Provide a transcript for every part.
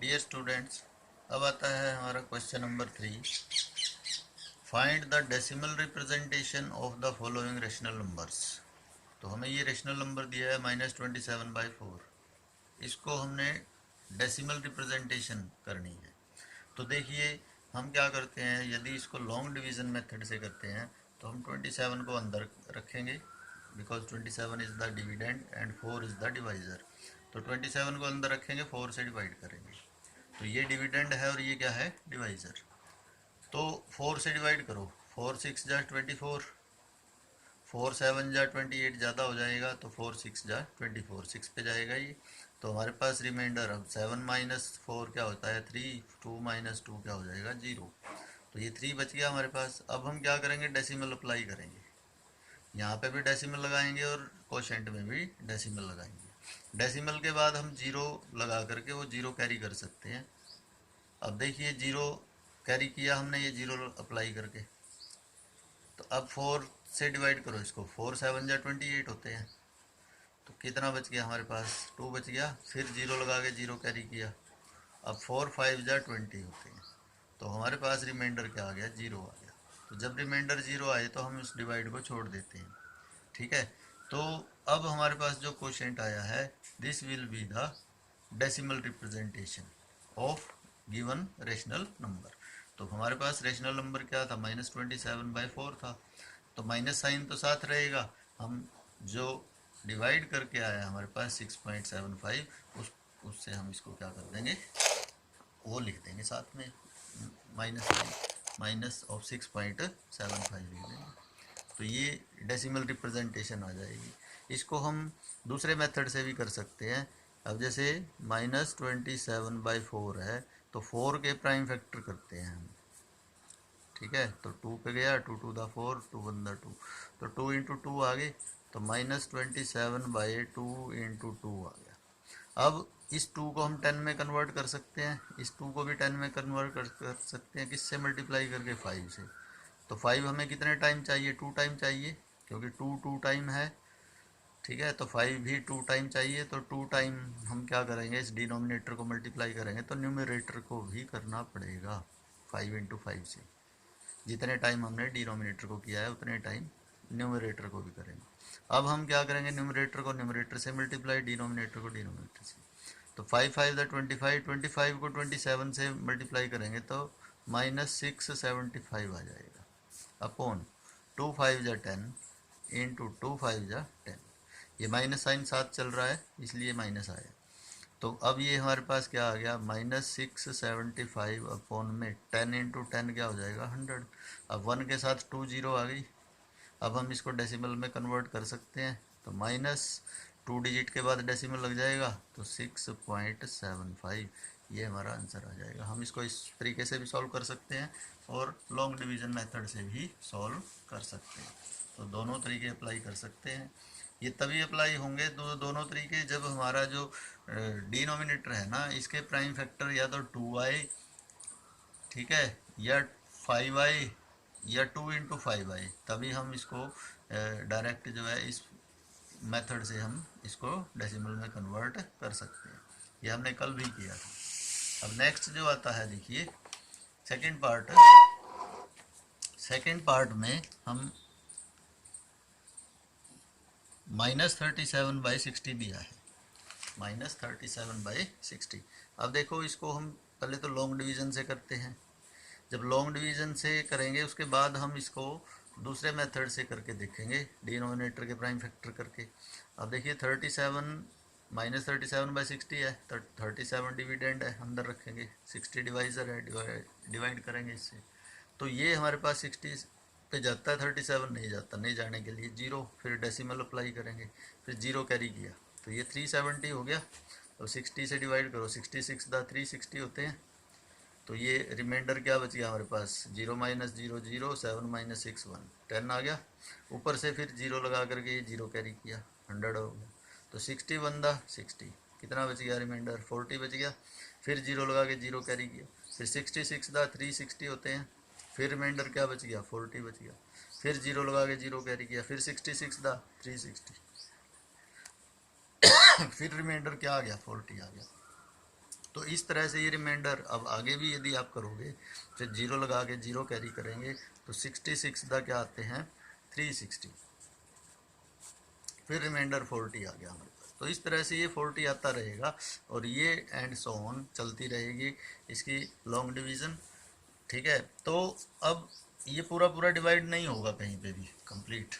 Dear students, अब आता है हमारा question number 3। Find the decimal representation of the following rational numbers. तो हमें ये रेशनल नंबर दिया है -27/4। इसको हमने डेसिमल रिप्रेजेंटेशन करनी है। तो देखिए हम क्या करते हैं, यदि इसको लॉन्ग डिवीज़न मेथड से करते हैं तो हम 27 को अंदर रखेंगे, because 27 is the dividend and 4 is the divisor. तो 27 को अंदर रखेंगे, 4 से डिवाइड करेंगे। तो ये डिविडेंड है और ये क्या है, डिवाइज़र। तो 4 से डिवाइड करो, 4 6 जा 24, 4 7 जा 28, ज़्यादा हो जाएगा तो 4 6 जा 24, 6 पे जाएगा ये। तो हमारे पास रिमाइंडर अब 7 - 4 क्या होता है 3, 2 - 2 क्या हो जाएगा 0। तो ये 3 बच गया हमारे पास। अब हम क्या करेंगे, डेसिमल अप्लाई करेंगे। यहाँ पे भी डेसिमल लगाएंगे और कोशेंट में भी डेसिमल लगाएंगे। डेसिमल के बाद हम जीरो लगा करके वो जीरो कैरी कर सकते हैं। अब देखिए जीरो कैरी किया हमने, ये जीरो अप्लाई करके। तो अब 4 से डिवाइड करो इसको, 4 7 जा 28 होते हैं। तो कितना बच गया हमारे पास, 2 बच गया। फिर जीरो लगा के जीरो कैरी किया। अब 4 5 जा 20 होते हैं। तो हमारे पास रिमाइंडर क्या आ गया, जीरो आ गया। तो जब रिमाइंडर जीरो आए तो हम इस डिवाइड को छोड़ देते हैं। ठीक है। तो अब हमारे पास जो क्वोशिएंट आया है, this will be the decimal representation of given rational number. तो हमारे पास रेशनल नंबर क्या था, -27/4 था। तो माइनस साइन तो साथ रहेगा। हम जो डिवाइड करके आया हमारे पास 6.75, उससे हम इसको क्या कर देंगे, वो लिख देंगे साथ में, माइनस साइन, माइनस ऑफ 6.75 लिख देंगे। तो ये डेसिमल रिप्रेजेंटेशन आ जाएगी। इसको हम दूसरे मेथड से भी कर सकते हैं। अब जैसे -27/4 है तो 4 के प्राइम फैक्टर करते हैं हम। ठीक है, तो 2 पे गया, 2 2 द 4, 2 1 द 2, तो 2 × 2 आ गए। तो -27/2 × 2 आ गया। अब इस 2 को हम 10 में कन्वर्ट कर सकते हैं, इस 2 को भी 10 में कन्वर्ट कर सकते हैं। किससे मल्टीप्लाई करके, 5 से। तो 5 हमें कितने टाइम चाहिए, 2 टाइम चाहिए, क्योंकि 2 2 टाइम है। ठीक है, तो 5 भी 2 टाइम चाहिए। तो 2 टाइम हम क्या करेंगे, इस डिनोमिनेटर को मल्टीप्लाई करेंगे तो न्यूमरेटर को भी करना पड़ेगा 5 × 5 से। जितने टाइम हमने डिनोमिनेटर को किया है उतने टाइम न्यूमरेटर को भी करेंगे। अब हम क्या करेंगे, न्यूमरेटर को न्यूमरेटर से मल्टीप्लाई, डिनोमिनेटर को डिनोमिनेटर से। तो 5 5 द 25, 25 को 27 से मल्टीप्लाई करेंगे तो -675 आ जाएगा, अपॉन 2 5 जा 10 इंटू 2 5 जा 10। ये माइनस साइन साथ चल रहा है इसलिए माइनस आया। तो अब ये हमारे पास क्या आ गया, -675 अपॉन में 10 × 10 क्या हो जाएगा, 100। अब 1 के साथ 2 जीरो आ गई। अब हम इसको डेसिमल में कन्वर्ट कर सकते हैं। तो -2 डिजिट के बाद डेसिमल लग जाएगा, तो 6.75 ये हमारा आंसर आ जाएगा। हम इसको इस तरीके से भी सॉल्व कर सकते हैं और लॉन्ग डिवीज़न मेथड से भी सॉल्व कर सकते हैं। तो दोनों तरीके अप्लाई कर सकते हैं। ये तभी अप्लाई होंगे दोनों तरीके जब हमारा जो डिनोमिनेटर है ना, इसके प्राइम फैक्टर या तो 2i, ठीक है, या 5i, या 2 × 5i। तभी हम इसको डायरेक्ट जो है इस मेथड से हम इसको डेसिमल में कन्वर्ट कर सकते हैं। ये हमने कल भी किया था। अब नेक्स्ट जो आता है, देखिए सेकंड पार्ट। सेकंड पार्ट में हम -37/60 दिया है, -37/60। अब देखो इसको हम पहले तो लॉन्ग डिवीज़न से करते हैं। जब लॉन्ग डिवीज़न से करेंगे उसके बाद हम इसको दूसरे मेथड से करके देखेंगे, डिनोमिनेटर के प्राइम फैक्टर करके। अब देखिए 37 -37/60 है, तो 37 डिविडेंड है, अंदर रखेंगे, 60 डिवाइज़र है, डिवाइड करेंगे इससे। तो ये हमारे पास 60 पे जाता है, 37 नहीं जाता, नहीं जाने के लिए जीरो, फिर डेसिमल अप्लाई करेंगे, फिर जीरो कैरी किया। तो ये 370 हो गया। अब 60 से डिवाइड करो, 66 दा 360 होते हैं। तो ये रिमाइंडर क्या बच गया हमारे पास, 0 - 0 0, 7 - 6 1, 10 आ गया। ऊपर से फिर जीरो लगा करके ये जीरो कैरी किया, 100 हो गया। तो 61 दा 60, कितना बच गया रिमाइंडर, 40 बच गया। फिर जीरो लगा के जीरो कैरी किया, फिर 66 दा 360 होते हैं। फिर रिमाइंडर क्या बच गया, 40 बच गया। फिर जीरो लगा के जीरो कैरी किया, फिर 66 दा 360, फिर रिमाइंडर क्या आ गया, 40 आ गया। तो इस तरह से ये रिमाइंडर अब आगे भी यदि आप करोगे, फिर जीरो लगा के जीरो कैरी करेंगे तो 66 दा क्या आते हैं 360, फिर रिमाइंडर 40 आ गया हमारे पास। तो इस तरह से ये 40 आता रहेगा और ये एंड सो ऑन चलती रहेगी इसकी लॉन्ग डिवीज़न। ठीक है, तो अब ये पूरा पूरा डिवाइड नहीं होगा कहीं पे भी कंप्लीट।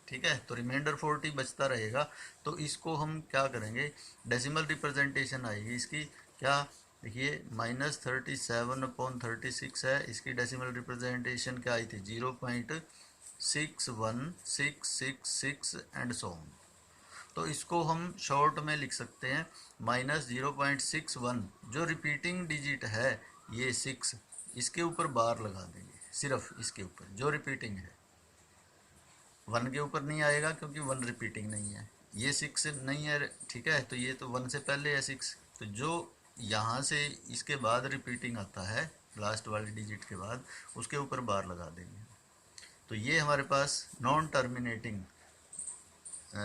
ठीक है, तो रिमाइंडर 40 बचता रहेगा। तो इसको हम क्या करेंगे, डेसिमल रिप्रेजेंटेशन आएगी इसकी क्या, देखिए -37/36 है, इसकी डेसिमल रिप्रेजेंटेशन क्या आई थी 0.61666 एंड सो ऑन। तो इसको हम शॉर्ट में लिख सकते हैं -0.61, जो रिपीटिंग डिजिट है ये 6, इसके ऊपर बार लगा देंगे, सिर्फ इसके ऊपर जो रिपीटिंग है, 1 के ऊपर नहीं आएगा क्योंकि 1 रिपीटिंग नहीं है, ये 6 नहीं है। ठीक है, तो ये तो 1 से पहले है 6, तो जो यहाँ से इसके बाद रिपीटिंग आता है लास्ट वाली डिजिट के बाद, उसके ऊपर बार लगा देंगे। तो ये हमारे पास non terminating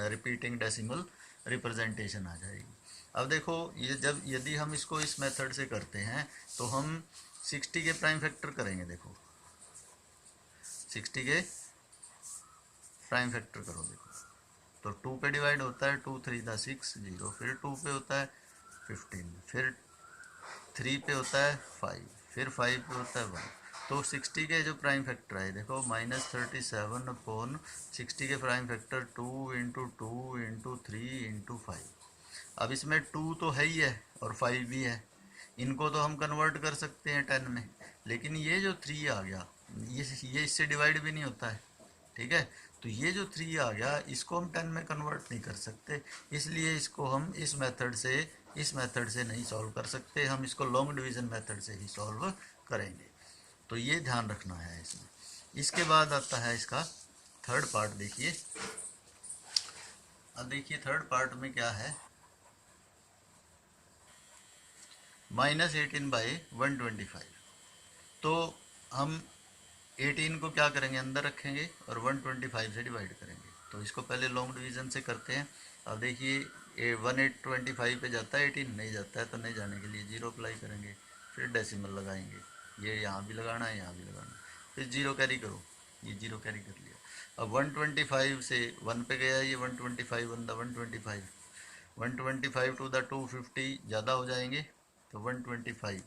repeating decimal representation आ जाएगी। अब देखो ये जब यदि हम इसको इस मेथड से करते हैं तो हम 60 के प्राइम फैक्टर करेंगे। देखो 60 के प्राइम फैक्टर करो, देखो तो 2 पे डिवाइड होता है, 2 3 दा 6 0, फिर 2 पे होता है 15, फिर 3 पे होता है 5, फिर 5 पे होता है 1। तो 60 के जो प्राइम फैक्टर है देखो -37/60 के prime factor 2 into 2 into 3 into 5। अब इसमें 2 तो है ही है और 5 भी है, इनको तो हम कन्वर्ट कर सकते हैं 10 में, लेकिन ये जो 3 आ गया ये इससे डिवाइड भी नहीं होता है। ठीक है, तो ये जो 3 आ गया इसको हम 10 में कन्वर्ट नहीं कर सकते, इसलिए इसको हम इस मेथड से नहीं सॉल्व कर सकते, हम इसको लॉन्ग डिवीज़न मेथड से ही सॉल्व करेंगे। तो ये ध्यान रखना है इसमें। इसके बाद आता है इसका थर्ड पार्ट। देखिए अब देखिए थर्ड पार्ट में क्या है, -18/125। तो हम 18 को क्या करेंगे अंदर रखेंगे और 125 से डिवाइड करेंगे। तो इसको पहले लॉन्ग डिवीज़न से करते हैं। अब देखिए 1825 पे जाता है, 18 नहीं जाता है, तो नहीं जाने के लिए 0 अप्लाई करेंगे, फिर डेसिमल लगाएंगे, ये यहाँ भी लगाना है यहाँ भी लगाना है, फिर 0 कैरी करो, ये 0 कैरी कर लिया। अब 125 से 1 पे गया, ये 125 1 द 125, 125 टू द 250 ज़्यादा हो जाएंगे, तो 125।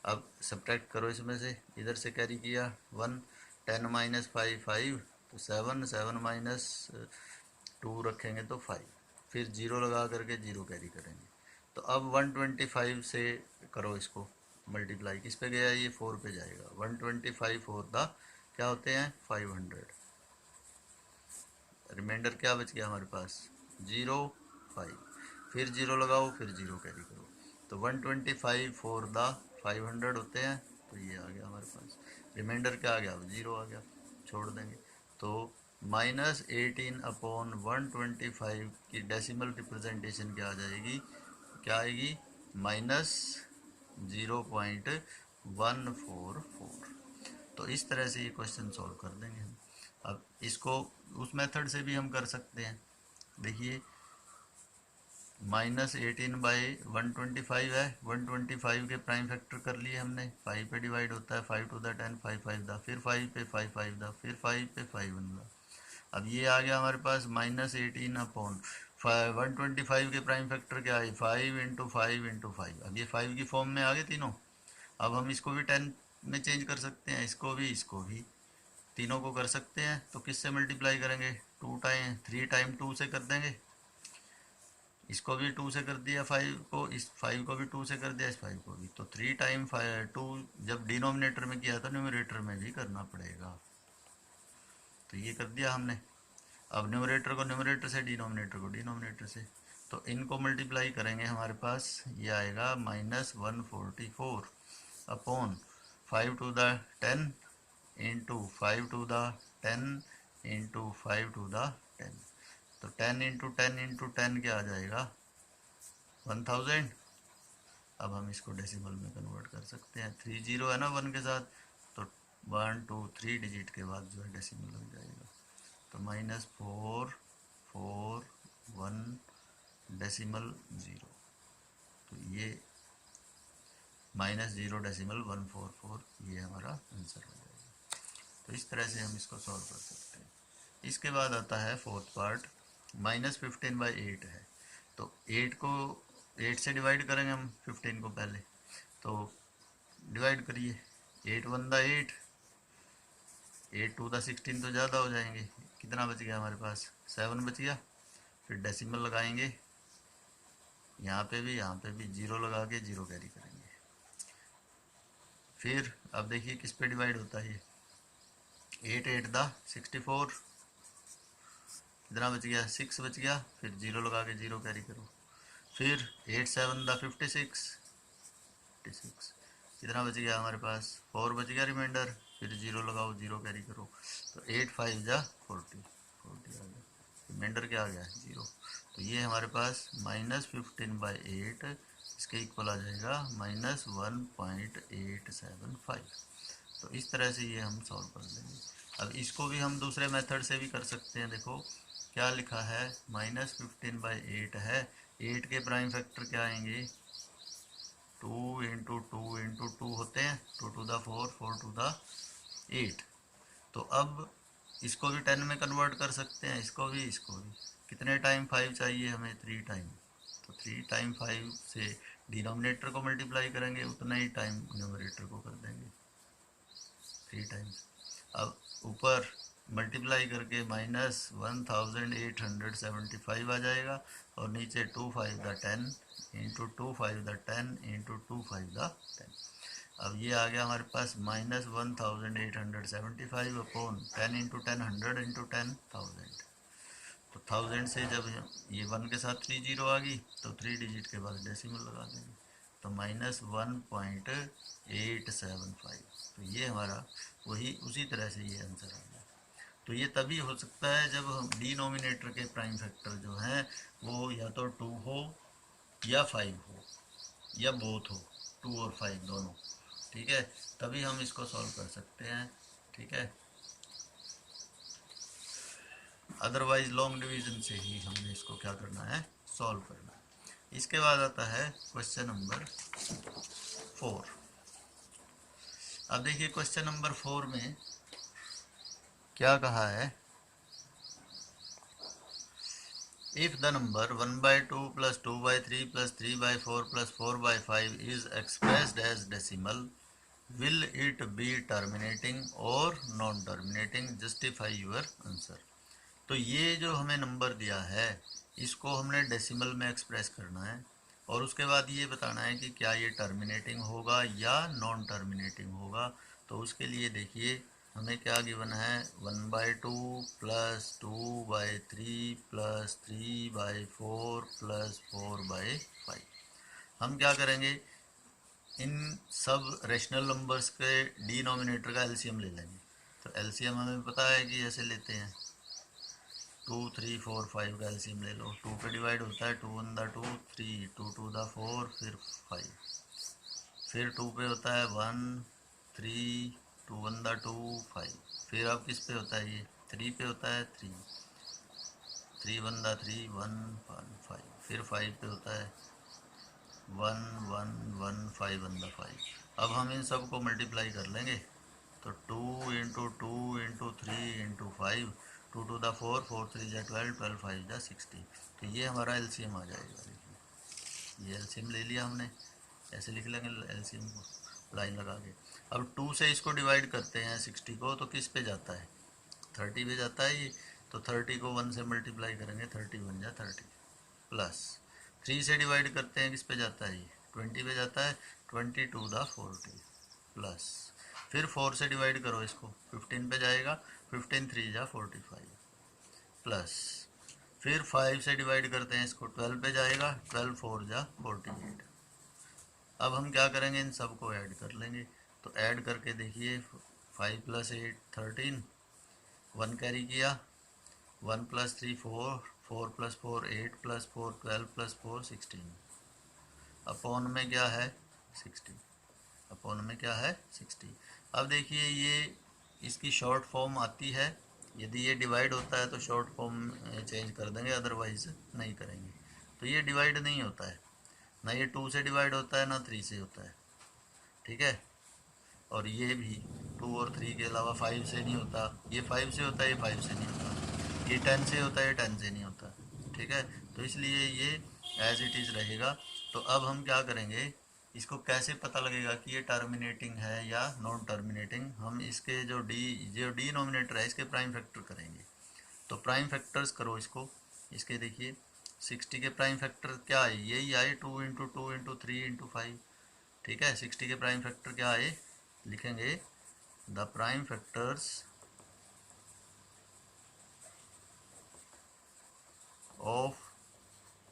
अब सब्ट्रैक्ट करो इसमें से, इधर से कैरी किया 1, 10 माइनस 5 5, तो 7, 7 माइनस 2 रखेंगे तो 5, फिर 0 लगा करके 0 कैरी करेंगे। तो अब 125 से करो इसको मल्टीप्लाई, किस पे गया ये 4 पे जाएगा, 125 4 दा क्या होते हैं 500, रिमाइंडर क्या बच गया हमारे पास 0 5, फिर 0 लगाओ फिर 0 कैरी करो, तो 125 4 दा 500 होते हैं, तो ये आ गया हमारे पास, रिमाइंडर क्या आ गया 0 आ गया, छोड़ देंगे। तो -18/125 की डेसिमल रिप्रेजेंटेशन क्या आ जाएगी, क्या आएगी -0.144। तो इस तरह से ये क्वेश्चन सॉल्व कर देंगे हम। अब इसको उस मेथड से भी हम कर सकते हैं। देखिए -18/125 है, 125 के प्राइम फैक्टर कर लिए हमने, 5 पे डिवाइड होता है, 5 टू द 10 5 5 दा, फिर 5 पे 5 5 दा, फिर 5 पे 5 1 दा। अब ये आ गया हमारे पास -18/125 के प्राइम फैक्टर क्या है 5 इंटू 5 इंटू 5। अब ये 5 की फॉर्म में आ गए तीनों। अब हम इसको भी 10 में चेंज कर सकते हैं, इसको भी तीनों को कर सकते हैं। तो किससे मल्टीप्लाई करेंगे 3 टाइम 2 से कर देंगे, इसको भी 2 से कर दिया 5 को, इस 5 को भी 2 से कर दिया, इस 5 को भी। तो 3 टाइम 2 जब डिनोमिनेटर में किया था न्यूमरेटर में भी करना पड़ेगा, तो ये कर दिया हमने। अब न्यूमरेटर को न्यूमरेटर से, डिनोमिनेटर को डिनोमिनेटर से, तो इनको मल्टीप्लाई करेंगे, हमारे पास ये आएगा -144 upon 5 to the 10 into 5 to the 10 into 5 to the 10। तो 10 इंटू 10 इंटू 10 क्या आ जाएगा 1000। अब हम इसको डेसिमल में कन्वर्ट कर सकते हैं, 3 0 है ना 1 के साथ, तो 1 2 3 डिजिट के बाद जो है डेसिमल लग जाएगा। तो -4 -0.141 तो ये -0.144 ये हमारा आंसर हो जाएगा। तो इस तरह से हम इसको सॉल्व कर सकते हैं। इसके बाद आता है फोर्थ पार्ट, -15/8 है। तो 8 को 8 से डिवाइड करेंगे हम 15 को पहले, तो डिवाइड करिए, 8 1 दा 8, 8 2 दा 16 तो ज़्यादा हो जाएंगे। कितना बच गया हमारे पास, 7 बच गया। फिर डेसिमल लगाएंगे, यहाँ पे भी 0 लगा के 0 कैरी करेंगे। फिर अब देखिए किस पे डिवाइड होता है, 8 8 दा 64, कितना बच गया, 6 बच गया। फिर 0 लगा के 0 कैरी करो। फिर 8 7 दा 56, कितना बच गया हमारे पास, 4 बच गया रिमाइंडर। फिर 0 लगाओ 0 कैरी करो। तो 8 5 जा 40 आ गया, रिमाइंडर क्या आ गया, 0। तो ये हमारे पास -15/8 इसके इक्वल आ जाएगा -1.875। तो इस तरह से ये हम सॉल्व कर लेंगे। अब इसको भी हम दूसरे मेथड से भी कर सकते हैं। देखो क्या लिखा है, -15/8 है, 8 के प्राइम फैक्टर क्या आएंगे, 2 × 2 × 2 होते हैं, 2 to the 4 4 to the 8। तो अब इसको भी 10 में कन्वर्ट कर सकते हैं, इसको भी। कितने टाइम 5 चाहिए हमें, 3 टाइम। तो 3 टाइम 5 से डिनोमिनेटर को मल्टीप्लाई करेंगे, उतना ही टाइम न्यूमरेटर को कर देंगे, 3 टाइम्स। अब ऊपर मल्टीप्लाई करके -1875 आ जाएगा, और नीचे 2 5 द 10 × 2 5 द 10 × 2 5 द 10। अब ये आ गया हमारे पास -1875 अपॉन 10 × 10 100 × 10 1000। तो 1000 से जब ये 1 के साथ 3 0 आ गई, तो 3 डिजिट के बाद डेसिमल लगा देंगे, तो -1.875। तो ये हमारा वही उसी तरह से ये आंसर आ गया। तो ये तभी हो सकता है जब हम डिनोमिनेटर के प्राइम फैक्टर जो हैं वो या तो 2 हो या 5 हो या बोथ हो, 2 और 5 दोनों, ठीक है, तभी हम इसको सॉल्व कर सकते हैं, ठीक है। अदरवाइज लॉन्ग डिवीजन से ही हमने इसको क्या करना है, सॉल्व करना है। इसके बाद आता है क्वेश्चन नंबर 4। अब देखिए क्वेश्चन नंबर 4 में क्या कहा है, if the number 1/2 + 2/3 + 3/4 + 4/5 is expressed as decimal, will it be terminating or non terminating, justify your answer। तो ये जो हमें नंबर दिया है इसको हमने डेसिमल में एक्सप्रेस करना है, और उसके बाद ये बताना है कि क्या ये टर्मिनेटिंग होगा या नॉन टर्मिनेटिंग होगा। तो उसके लिए देखिए हमें क्या गिवन है, 1/2 + 2/3 + 3/4 + 4/5। हम क्या करेंगे, इन सब रेशनल नंबर्स के डिनोमिनेटर का एलसीएम ले लेंगे। तो एलसीएम हमें पता है कि ऐसे लेते हैं, 2 3 4 5 का एलसीएम ले लो। 2 पे डिवाइड होता है, 2 1 दा 2 3, 2 2 दा 4, फिर 5, फिर 2 पे होता है 1 3, 2 1 दा 2 5, फिर अब किस पे होता है, ये 3 पे होता है, 3 3 1 दा 3 1 1 5, फिर 5 पे होता है 1 1 1 5 1 दा 5। अब हम इन सब को मल्टीप्लाई कर लेंगे, तो 2 × 2 × 3 × 5, 2 2 दा 4 4 3 जा 12 12 5 जा 60। तो ये हमारा एलसीएम आ जाएगा। देखिए ये एलसीएम ले लिया हमने, ऐसे लिख लेंगे एलसीएम को लाइन लगा के। अब 2 से इसको डिवाइड करते हैं 60 को, तो किस पे जाता है, 30 पे जाता है ये। तो 30 को 1 से मल्टीप्लाई करेंगे, 30 बन जा 30, प्लस 3 से डिवाइड करते हैं, किस पे जाता है ये, 20 पे जाता है, 20 2 दा 40, प्लस फिर 4 से डिवाइड करो इसको, 15 पे जाएगा, 15 3 जा 45, प्लस फिर 5 से डिवाइड करते हैं इसको, 12 पे जाएगा, 12 4 जा 48। अब हम क्या करेंगे, इन सब को ऐड कर लेंगे। तो ऐड करके देखिए, 5 + 8 13, 1 कैरी किया, 1 + 3 4, 4 + 4 8 + 4 12 + 4 16, अपॉन में क्या है 60, अपॉन में क्या है 60। अब देखिए ये इसकी शॉर्ट फॉर्म आती है यदि ये डिवाइड होता है तो शॉर्ट फॉर्म चेंज कर देंगे, अदरवाइज नहीं करेंगे। तो ये डिवाइड नहीं होता है, ना ये 2 से डिवाइड होता है ना 3 से होता है, ठीक है। और ये भी 2 और 3 के अलावा 5 से नहीं होता, ये 5 से होता है, ये 5 से नहीं होता, ये 10 से होता है, ये 10 से नहीं होता, ठीक है। तो इसलिए ये एज इट इज़ रहेगा। तो अब हम क्या करेंगे, इसको कैसे पता लगेगा कि ये टर्मिनेटिंग है या नॉन टर्मिनेटिंग, हम इसके जो डी नोमिनेटर है इसके प्राइम फैक्टर करेंगे। तो प्राइम फैक्टर्स करो इसको, इसके देखिए 60 के प्राइम फैक्टर क्या आए, यही आए 2 इंटू 2 इंटू 3 इंटू 5, ठीक है। 60 के प्राइम फैक्टर क्या आए, लिखेंगे the prime factors of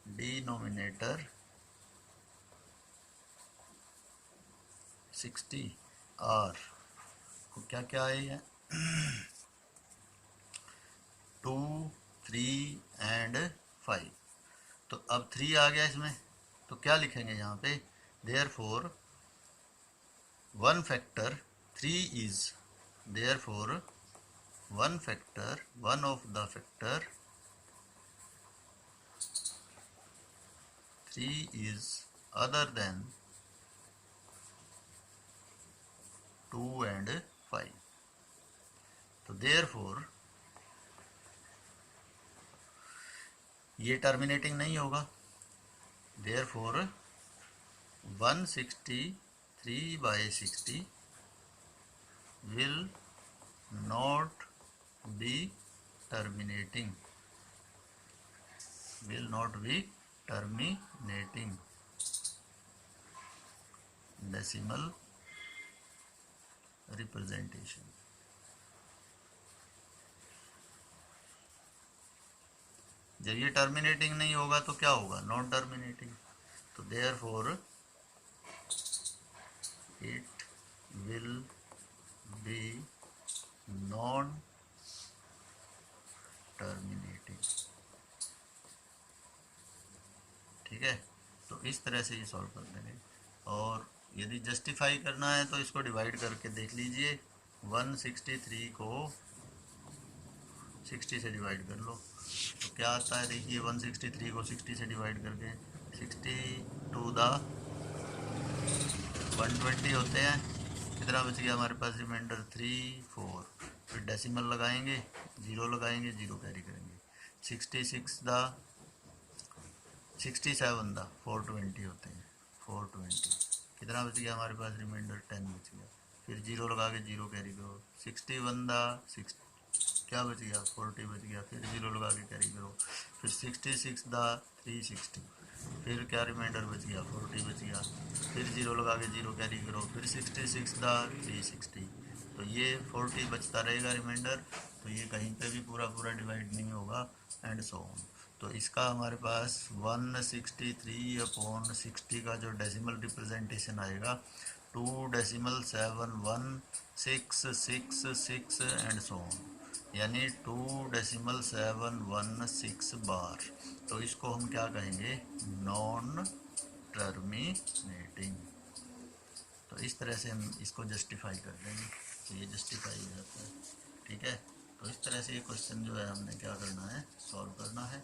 denominator 60 are, क्या क्या आए हैं 2 3 एंड 5। तो अब 3 आ गया इसमें, तो क्या लिखेंगे यहाँ पे, therefore one factor 3 is, therefore one factor, one of the factor 3 is other than 2 and 5। तो therefore ये टर्मिनेटिंग नहीं होगा, therefore 163/60 will not be terminating, will not be terminating decimal representation। जब ये टर्मिनेटिंग नहीं होगा तो क्या होगा, नॉन टर्मिनेटिंग। तो therefore it will be non terminating, ठीक है। तो इस तरह से ये सॉल्व कर देंगे। और यदि जस्टिफाई करना है तो इसको डिवाइड करके देख लीजिए, 163 को 60 से डिवाइड कर लो तो क्या आता है, देखिए 163 को 60 से डिवाइड करके 60 टू द 120 होते हैं, कितना बच गया हमारे पास, रिमाइंडर 3 4, फिर डेसिमल लगाएंगे, जीरो लगाएंगे, जीरो कैरी करेंगे, 67 द 420 होते हैं, 420 कितना बच गया हमारे पास, रिमाइंडर 10 बच गया, फिर जीरो लगा के जीरो कैरी करो, 61 द 6 क्या बच गया, 40 बच गया, फिर जीरो लगा के कैरी करो, फिर 66 द 360, फिर क्या रिमाइंडर बच गया, 40 बच गया, फिर जीरो लगा के जीरो कैरी करो, फिर 66 द 360, तो ये 40 बचता रहेगा रिमाइंडर। तो ये कहीं पे भी पूरा पूरा डिवाइड नहीं होगा, एंड सो ऑन। तो इसका हमारे पास 163/60 का जो डेसिमल रिप्रेजेंटेशन आएगा 2.71666 एंड सो ऑन, यानी 2.716 बार। तो इसको हम क्या कहेंगे, नॉन टर्मिनेटिंग। तो इस तरह से हम इसको जस्टिफाई कर देंगे, तो ये जस्टिफाई हो जाता है, ठीक है। तो इस तरह से ये क्वेश्चन जो है हमने क्या करना है, सॉल्व करना है।